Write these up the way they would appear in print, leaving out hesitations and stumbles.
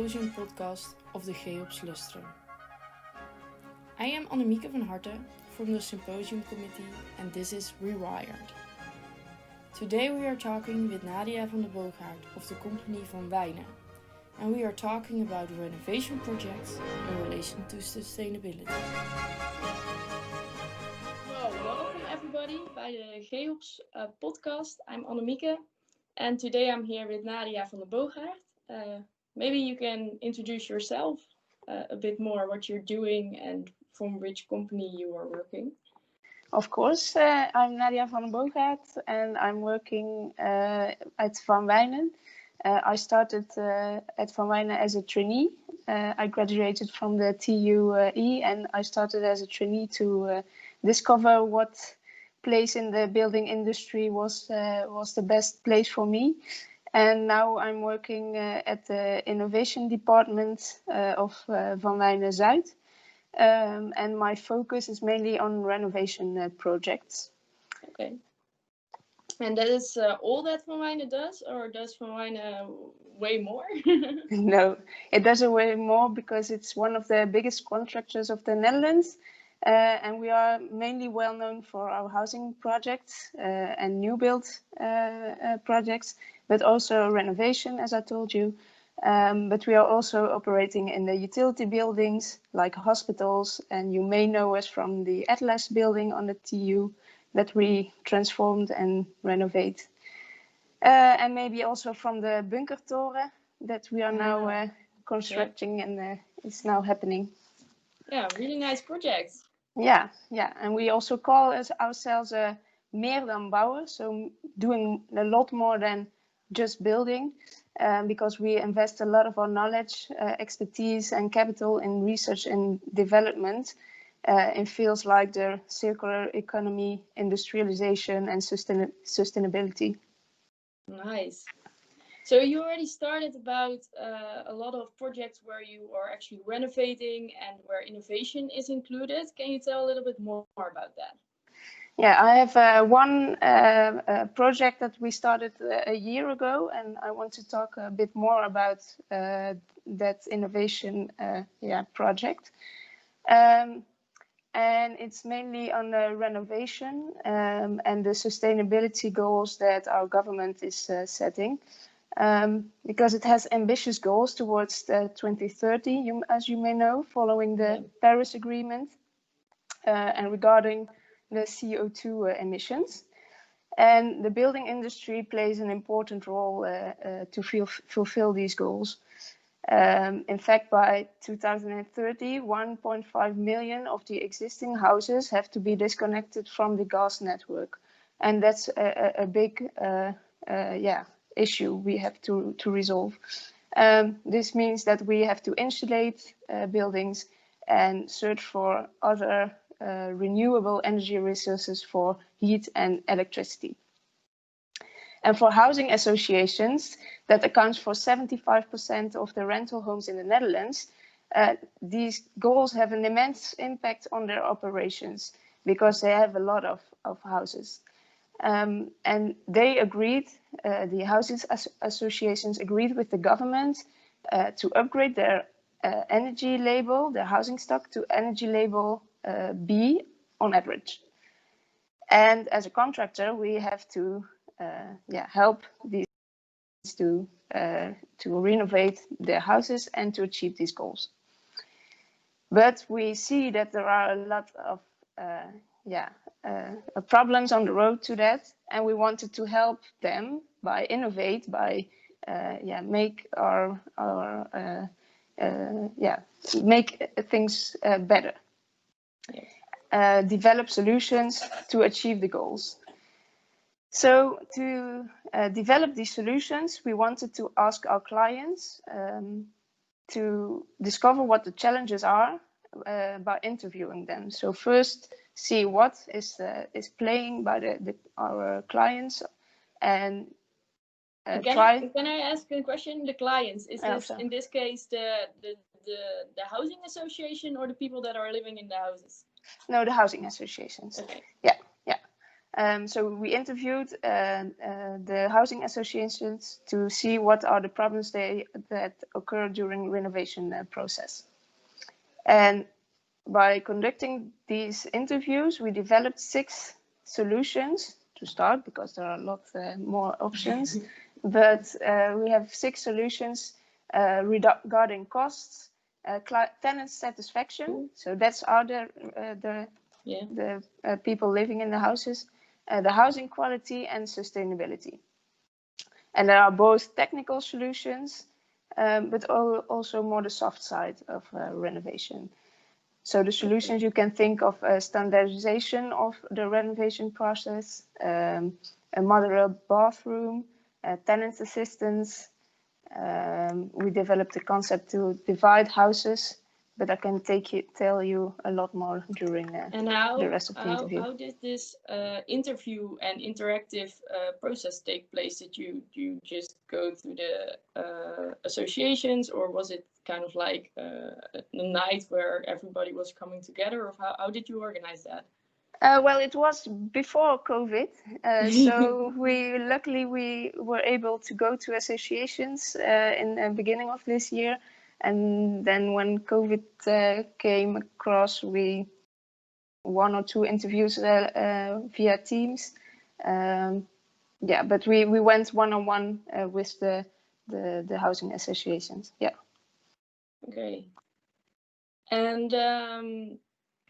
Symposium podcast of the CHEOPS Lustrum. I am Annemieke van Harten from the Symposium Committee and this is ReWired. Today we are talking with Nadia van de Boogaard of the company Wijnen, and we are talking about renovation projects in relation to sustainability. Well, welcome everybody by the CHEOPS podcast. I'm Annemieke and today I'm here with Nadia van de Boogaard. Maybe you can introduce yourself a bit more, what you're doing and from which company you are working. Of course, I'm Nadia van de Boogaard and I'm working at Wijnen. I started at Wijnen as a trainee. I graduated from the TU and I started as a trainee to discover what place in the building industry was the best place for me. And now I'm working at the innovation department of Van Wijnen Zuid. And my focus is mainly on renovation projects. Okay. And that is all that Van Wijnen does, or does Van Wijnen way more? No, it does way more because it's one of the biggest contractors of the Netherlands. And we are mainly well known for our housing projects and new build projects, but also renovation, as I told you. But we are also operating in the utility buildings like hospitals, and you may know us from the Atlas building on the TU that we transformed and renovate. And maybe also from the Bunkertoren that we are now constructing and it's now happening. Yeah, really nice projects. Yeah, and we also call ourselves a meer dan bouwen, so doing a lot more than just building, because we invest a lot of our knowledge, expertise and capital in research and development in fields like the circular economy, industrialization and sustainability. Nice. So you already started about a lot of projects where you are actually renovating and where innovation is included. Can you tell a little bit more about that? Yeah, I have one project that we started a year ago, and I want to talk a bit more about that innovation project. And it's mainly on the renovation and the sustainability goals that our government is setting. Because it has ambitious goals towards 2030, as you may know, following the Paris Agreement and regarding the CO2 emissions. And the building industry plays an important role to fulfill these goals. In fact, by 2030, 1.5 million of the existing houses have to be disconnected from the gas network. And that's a big issue we have to resolve. This means that we have to insulate buildings and search for other renewable energy resources for heat and electricity. And for housing associations, that accounts for 75% of the rental homes in the Netherlands, these goals have an immense impact on their operations because they have a lot of houses. And they agreed, the housing associations agreed with the government to upgrade their energy label, their housing stock, to energy label B on average. And as a contractor, we have to help these to renovate their houses and to achieve these goals. But we see that there are a lot of problems on the road to that, and we wanted to help them by innovate, by make make things better. Develop solutions to achieve the goals. So to develop these solutions, we wanted to ask our clients to discover what the challenges are by interviewing them. So first, see what is playing by our clients, and try. Can I ask a question? The clients, is this in this case the housing association or the people that are living in the houses? No, the housing associations. Okay. Yeah. So we interviewed the housing associations to see what are the problems that occur during renovation process. And by conducting these interviews, we developed 6 solutions to start, because there are a lot more options. But we have 6 solutions regarding costs, tenant satisfaction. So that's the people living in the houses, the housing quality, and sustainability. And there are both technical solutions, but also more the soft side of renovation. So the solutions you can think of standardization of the renovation process, a modular bathroom, tenant assistance. We developed a concept to divide houses, but I can tell you a lot more during the rest of the interview. How did this interview and interactive process take place? Did you just go through the associations, or was it kind of like a night where everybody was coming together? Or how did you organize that? Well, it was before COVID, so luckily we were able to go to associations in the beginning of this year, and then when COVID came across, we 1 or 2 interviews via Teams. Yeah, but we went one-on-one with the housing associations. Yeah. Okay. And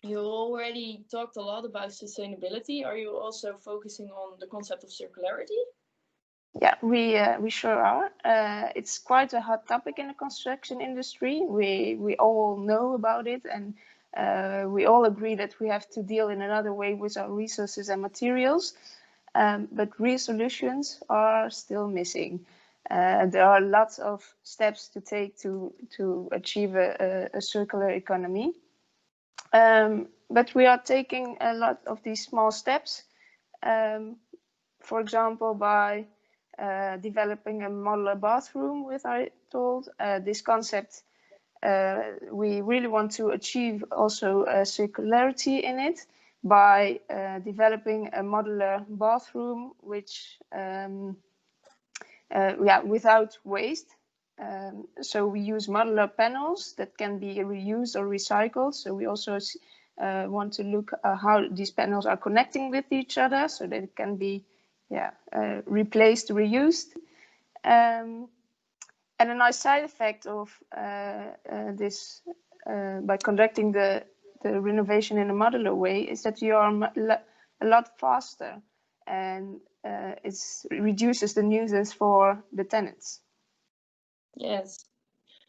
you already talked a lot about sustainability. Are you also focusing on the concept of circularity? Yeah, we sure are. It's quite a hot topic in the construction industry. We all know about it, and we all agree that we have to deal in another way with our resources and materials. But real solutions are still missing. There are lots of steps to take to achieve a circular economy. But we are taking a lot of these small steps. For example, by developing a modular bathroom, with I told this concept, we really want to achieve also circularity in it by developing a modular bathroom which without waste. So we use modular panels that can be reused or recycled. So we also want to look how these panels are connecting with each other, so that it can be replaced, reused. And a nice side effect of this, by conducting the renovation in a modular way, is that you are a lot faster, and it reduces the nuisance for the tenants. Yes.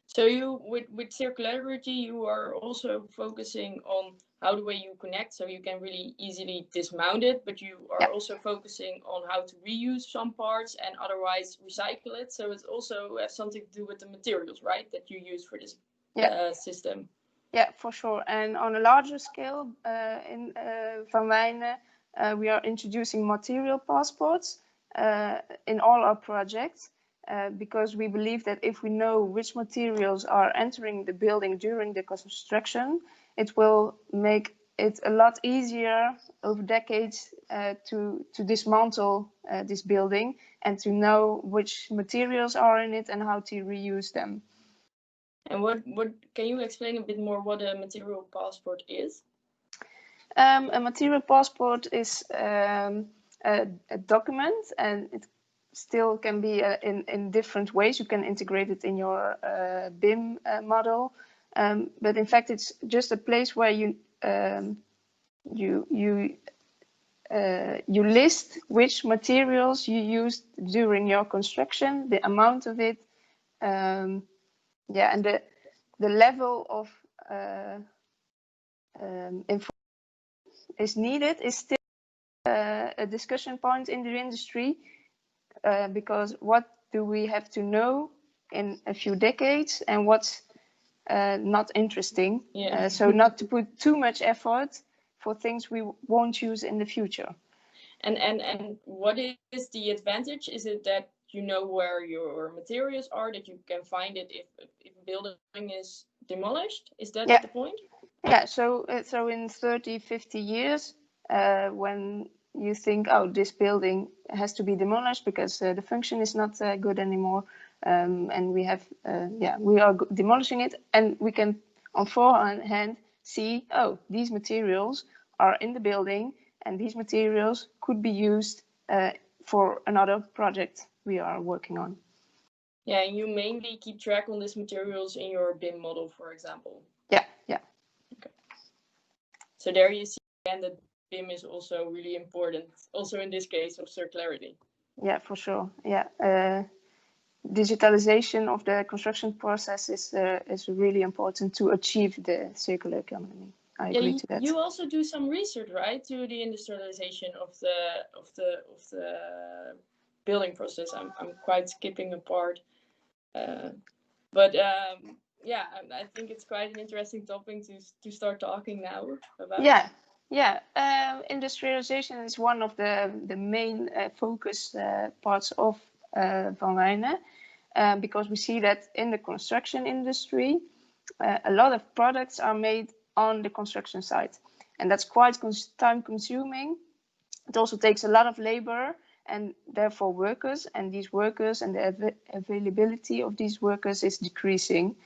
So you, with circularity, you are also focusing on how the way you connect, so you can really easily dismount it, but you are also focusing on how to reuse some parts and otherwise recycle it. So it also has something to do with the materials, right, that you use for this system. Yeah, for sure. And on a larger scale, in Van Wijnen, we are introducing material passports in all our projects. Because we believe that if we know which materials are entering the building during the construction, it will make it a lot easier over decades to dismantle this building and to know which materials are in it and how to reuse them. And what can you explain a bit more what a material passport is? A material passport is a document, and it still can be in different ways. You can integrate it in your BIM model, but in fact it's just a place where you list which materials you used during your construction, the amount of it, and the level of information is needed is still a discussion point in the industry. Because what do we have to know in a few decades, and what's not interesting? So not to put too much effort for things we won't use in the future. And what is the advantage? Is it that you know where your materials are, that you can find it if a building is demolished? Is that the point? Yeah, so in 30, 50 years, when you think, oh, this building has to be demolished because the function is not good anymore, and we have, we are demolishing it, and we can on forehand see, oh, these materials are in the building, and these materials could be used for another project we are working on. Yeah, and you mainly keep track on these materials in your BIM model, for example. Yeah. Okay. So there you see again that BIM is also really important, also in this case of circularity. Yeah, for sure. Yeah. Digitalization of the construction process is really important to achieve the circular economy. I agree to that. You also do some research, right, to the industrialization of the building process. I'm quite skipping a part, but I think it's quite an interesting topic to start talking now about. Yeah. Industrialization is one of the main focus parts of Van Wijnen, because we see that in the construction industry, a lot of products are made on the construction site, and that's quite time consuming. It also takes a lot of labor and therefore workers, and these workers and the availability of these workers is decreasing.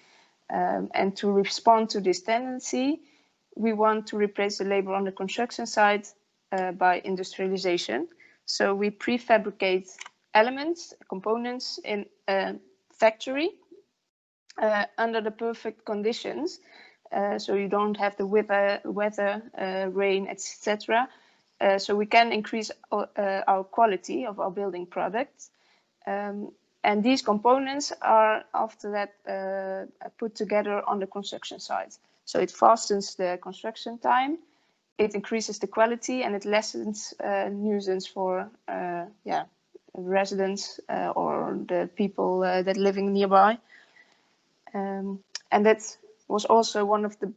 And to respond to this tendency, we want to replace the labor on the construction site by industrialization. So we prefabricate elements, components in a factory under the perfect conditions. So you don't have the weather, rain, etc. So we can increase our quality of our building products. And these components are after that put together on the construction site. So it fastens the construction time, it increases the quality, and it lessens nuisance for residents or the people that living nearby. And that was also one of the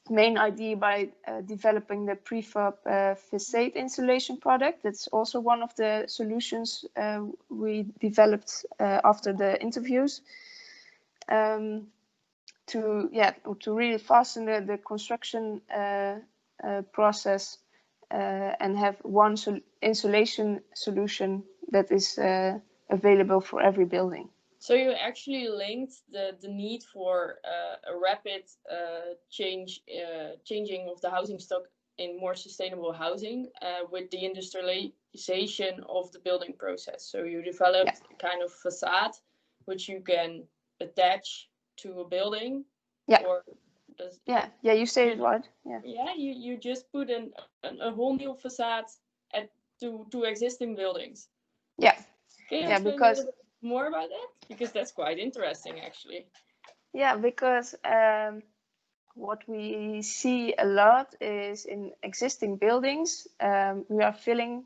main idea by developing the prefab facade insulation product. That's also one of the solutions we developed after the interviews to really fasten the construction process and have one insulation solution that is available for every building. So you actually linked the need for a rapid changing of the housing stock in more sustainable housing with the industrialization of the building process. So you developed a kind of facade which you can attach to a building. You say it right. You just put a whole new facade to existing buildings. Can you explain a little bit more about that? Because that's quite interesting, actually. Yeah, because what we see a lot is in existing buildings, we are filling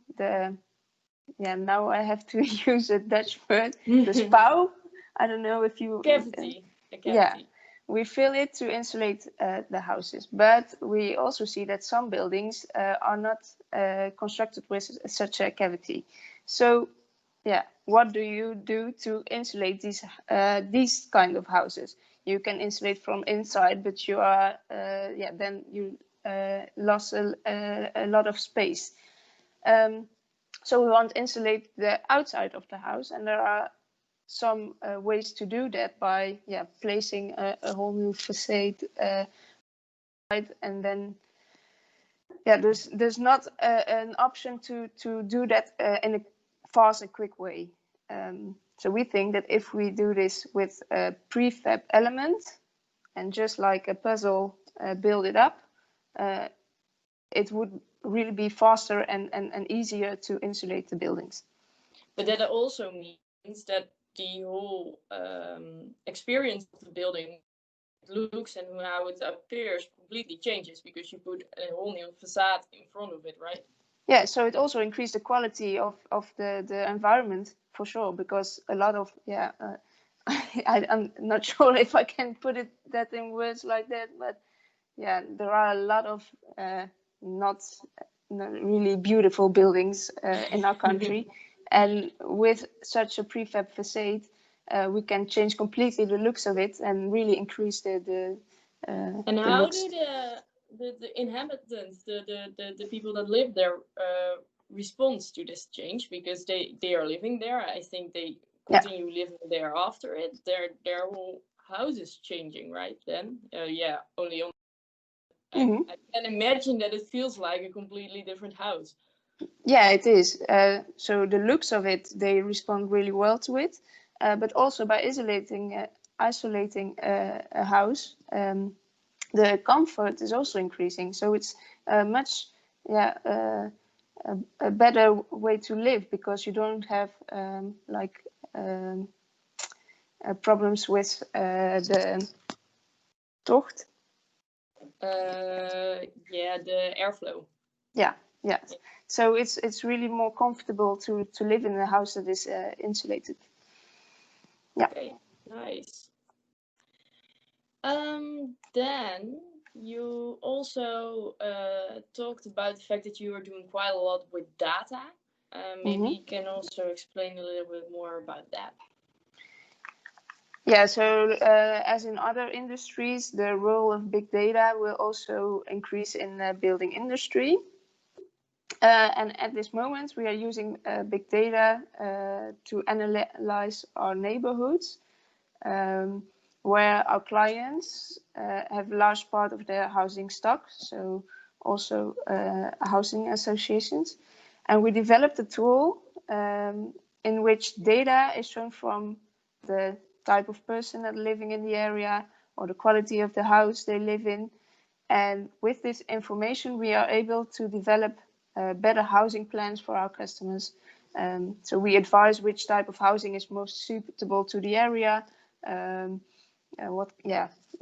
now I have to use a Dutch word, the spouw. I don't know if you... Cavity. Yeah, we fill it to insulate the houses, but we also see that some buildings are not constructed with such a cavity. So what do you do to insulate these kind of houses? You can insulate from inside, but you are then you lost a lot of space. So we want to insulate the outside of the house, and there are some ways to do that by placing a whole new facade and then there's not an option to do that in a fast and quick way. So we think that if we do this with a prefab element and just like a puzzle build it up, it would really be faster and easier to insulate the buildings. But that also means that the whole experience of the building looks and how it appears completely changes because you put a whole new facade in front of it, right? Yeah, so it also increased the quality of the environment for sure, because a lot of I'm not sure if I can put that in words like that, but there are a lot of not really beautiful buildings in our country. And with such a prefab facade, we can change completely the looks of it and really increase the and how looks. do the inhabitants, the people that live there, response to this change, because they are living there. I think they continue living there after it. Their whole house is changing, right? Then, only on. I can imagine that it feels like a completely different house. Yeah, it is. So the looks of it, they respond really well to it, but also by isolating a house, the comfort is also increasing. So it's much a better way to live, because you don't have problems with the tocht. The airflow. Yeah. So it's really more comfortable to live in a house that is insulated. Yeah. Okay, nice. Then you also talked about the fact that you are doing quite a lot with data. Maybe you can also explain a little bit more about that. Yeah, so as in other industries, the role of big data will also increase in the building industry. And at this moment, we are using big data to analyze our neighborhoods, where our clients have a large part of their housing stock, so also housing associations. And we developed a tool in which data is shown from the type of person that living in the area or the quality of the house they live in. And with this information, we are able to develop better housing plans for our customers. So we advise which type of housing is most suitable to the area,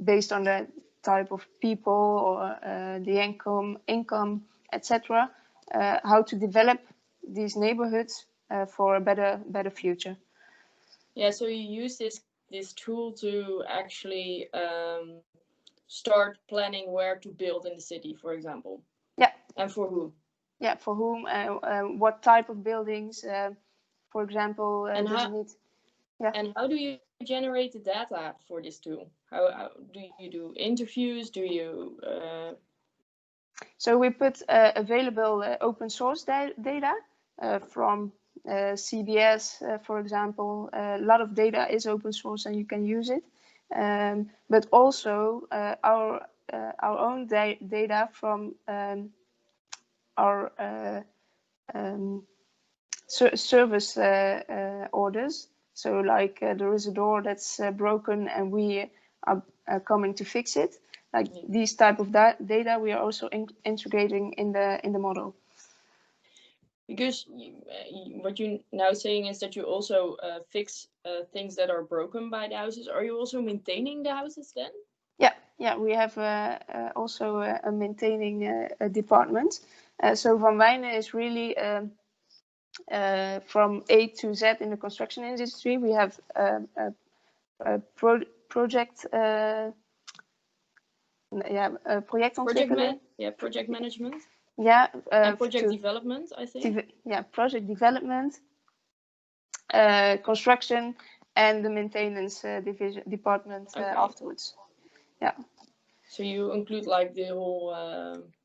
based on the type of people or the income, etc. How to develop these neighborhoods for a better future. Yeah, so you use this tool to actually start planning where to build in the city, for example. Yeah. And for who? Yeah, for whom? What type of buildings? For example, and does it need? Yeah. And how do you generate the data for this tool? How do you do interviews? Do you? So we put available open source data from CBS, for example. A lot of data is open source and you can use it. But also our own data from our service orders. So like there is a door that's broken and we are coming to fix it. Like these type of data we are also integrating in the model. Because what you're now saying is that you also fix things that are broken by the houses. Are you also maintaining the houses then? Yeah, we have also a maintaining department. So Van Wijnen is really from A to Z in the construction industry. We have a project. Projectontwikkeling. Project management. Yeah. And project development, I think. Project development, construction, and the maintenance department afterwards. Yeah. So you include like the whole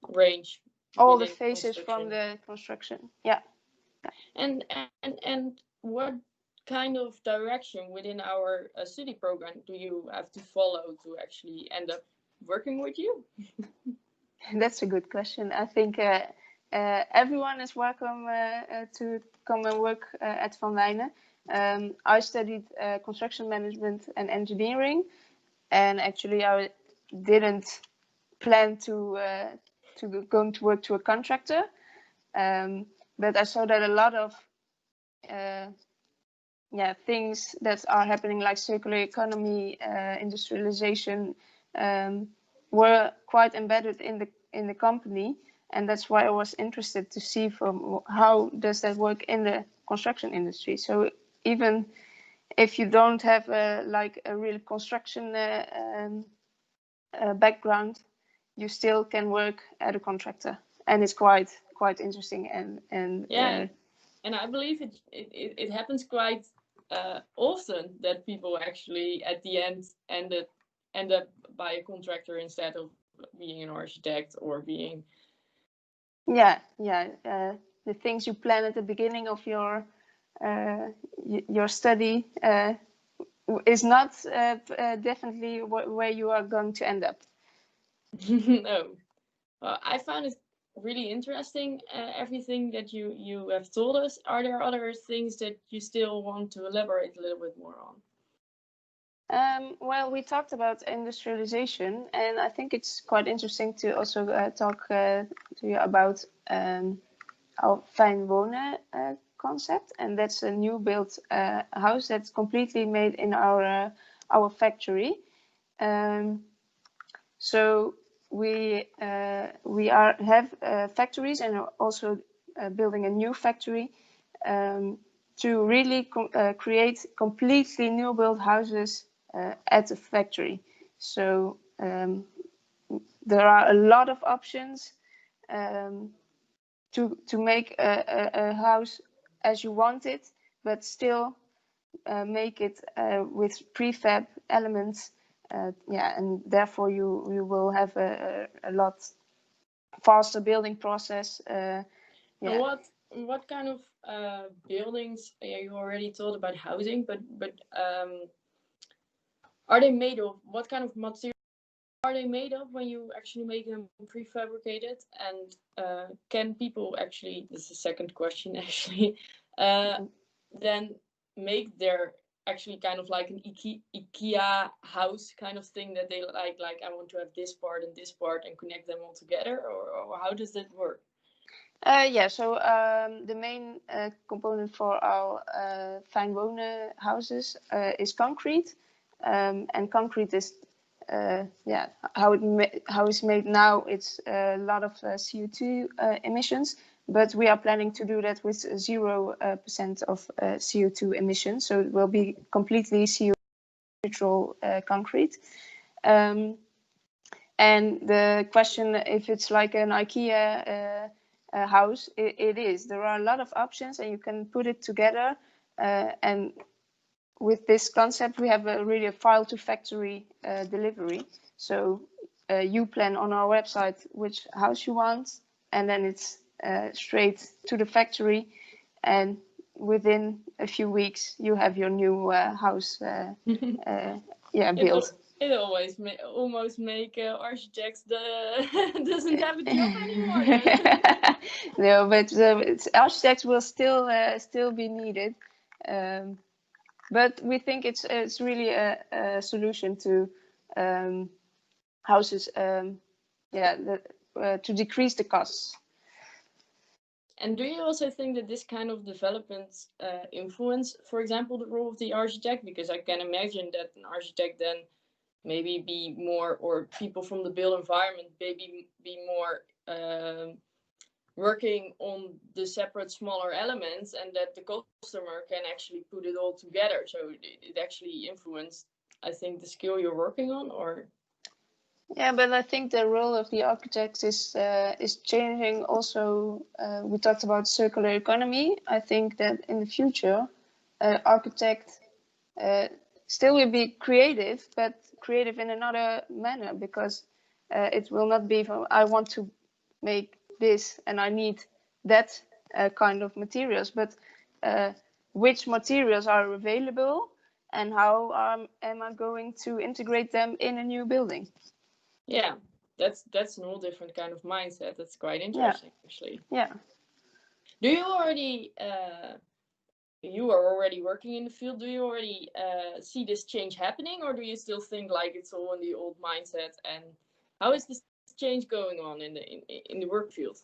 range. All the phases from the construction. Yeah. And what kind of direction within our study program do you have to follow to actually end up working with you? That's a good question. I think everyone is welcome to come and work at Van Wijnen. I studied construction management and engineering, and actually I didn't plan to go to work to a contractor, but I saw that a lot of things that are happening, like circular economy, industrialization, were quite embedded in the company, and that's why I was interested to see from how does that work in the construction industry. So even if you don't have a real construction background, you still can work at a contractor, and it's quite interesting and and I believe it happens quite often that people actually at the end end up by a contractor instead of being an architect or being. Yeah. The things you plan at the beginning of your study is not definitely where you are going to end up. No. I found it really interesting, everything that you have told us. Are there other things that you still want to elaborate a little bit more on? Well, we talked about industrialization, and I think it's quite interesting to also talk to you about our Fangboner concept, and that's a new built house that's completely made in our factory. So we have factories, and are also building a new factory to really create completely new built houses at the factory. So there are a lot of options to make a house as you want it, but still make it with prefab elements. And therefore you will have a lot faster building process. And what kind of buildings? You already told about housing, but are they made of? What kind of material are they made of when you actually make them prefabricated? And can people actually? This is the second question actually. Then make their actually kind of like an IKEA house kind of thing that they like I want to have this part and this part and connect them all together, or how does that work? So the main component for our Fangboner houses is concrete, and concrete is how it's made now. It's a lot of CO2 emissions, but we are planning to do that with 0% of CO2 emissions. So it will be completely CO2 neutral concrete. And the question if it's like an IKEA house, it is. There are a lot of options, and you can put it together. And with this concept, we have really a file to factory delivery. So you plan on our website which house you want, and then it's straight to the factory, and within a few weeks you have your new house built. It always almost make architects doesn't have a job anymore. No, but architects will still be needed. But we think it's really a solution to houses, to decrease the costs. And do you also think that this kind of developments influence, for example, the role of the architect? Because I can imagine that an architect then maybe be more, or people from the built environment maybe be more working on the separate smaller elements, and that the customer can actually put it all together. So it actually influenced, I think, the skill you're working on, or? Yeah, but I think the role of the architects is changing also. We talked about circular economy. I think that in the future, architect still will be creative, but creative in another manner, because it will not be from I want to make this and I need that kind of materials, but which materials are available and how am I going to integrate them in a new building? Yeah, that's an all different kind of mindset. That's quite interesting, actually. Yeah. Do you already you are already working in the field? Do you already see this change happening, or do you still think like it's all in the old mindset? And how is this change going on in the work field?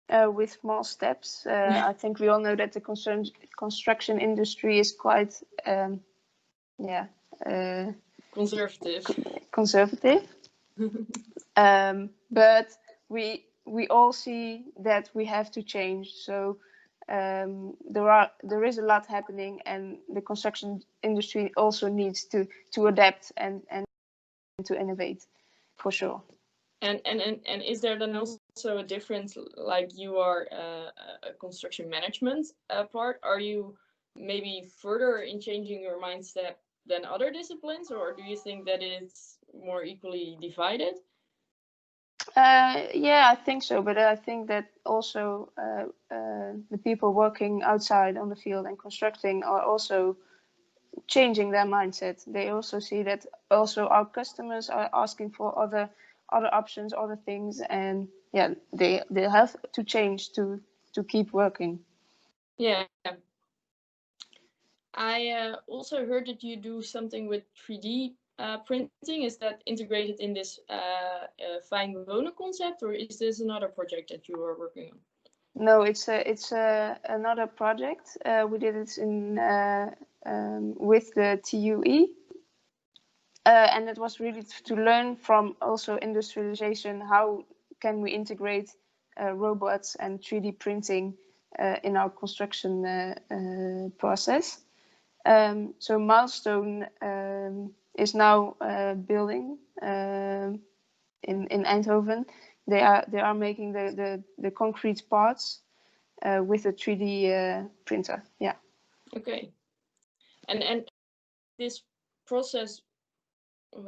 With small steps. I think we all know that the construction industry is quite conservative. But we all see that we have to change. So there is a lot happening, and the construction industry also needs to adapt and to innovate, for sure. And is there then also a difference, like you are a construction management part? Are you maybe further in changing your mindset than other disciplines, or do you think that it's more equally divided? Yeah, I think so. But I think that also the people working outside on the field and constructing are also changing their mindset. They also see that also our customers are asking for other options, other things, and yeah, they have to change to keep working. Yeah. I also heard that you do something with 3D printing. Is that integrated in this Fangboner concept, or is this another project that you are working on? No, it's another project. We did it in with the TUE, and it was really to learn from also industrialization. How can we integrate robots and 3D printing in our construction process? So Milestone is now building in Eindhoven. They are making the concrete parts with a 3D printer. Yeah. Okay. And this process,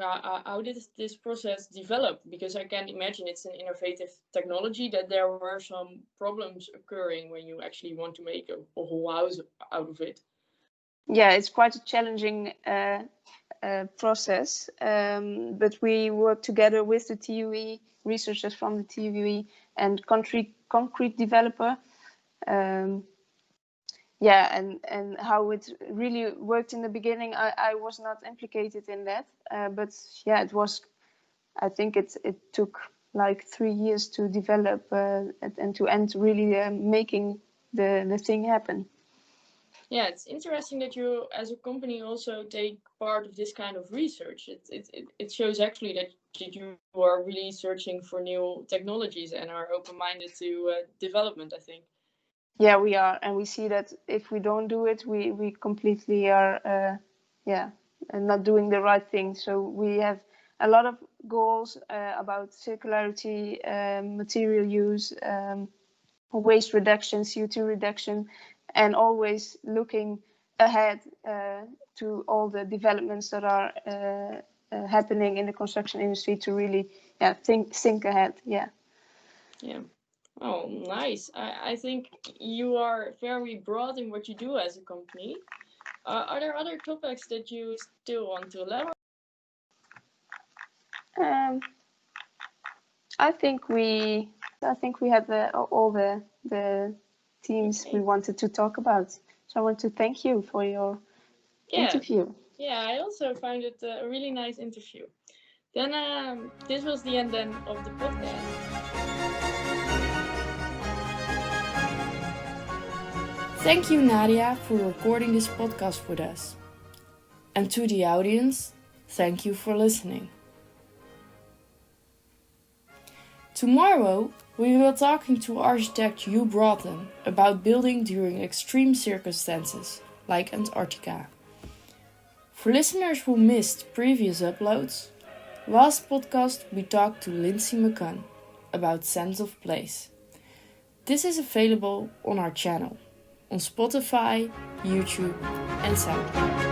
how did this process develop? Because I can imagine it's an innovative technology, that there were some problems occurring when you actually want to make a whole house out of it. Yeah, it's quite a challenging process, but we work together with the TUE, researchers from the TUE, and concrete developer. Yeah, and how it really worked in the beginning, I was not implicated in that, but yeah, it was. I think it took like 3 years to develop and to end really making the thing happen. Yeah, it's interesting that you, as a company, also take part of this kind of research. It shows actually that you are really searching for new technologies and are open-minded to development, I think. Yeah, we are, and we see that if we don't do it, we completely are, not doing the right thing. So we have a lot of goals about circularity, material use, waste reduction, CO2 reduction, and always looking ahead to all the developments that are happening in the construction industry to really think ahead. Yeah. Oh, nice. I think you are very broad in what you do as a company. Are there other topics that you still want to elaborate? I think we had all the themes we wanted to talk about. So I want to thank you for your interview. Yeah, I also found it a really nice interview. Then this was the end then of the podcast. Thank you, Nadia, for recording this podcast with us. And to the audience, thank you for listening. Tomorrow, we will be talking to architect Hugh Broughton about building during extreme circumstances, like Antarctica. For listeners who missed previous uploads, last podcast we talked to Lindsay McCunn about sense of place. This is available on our channel, on Spotify, YouTube and Soundcloud.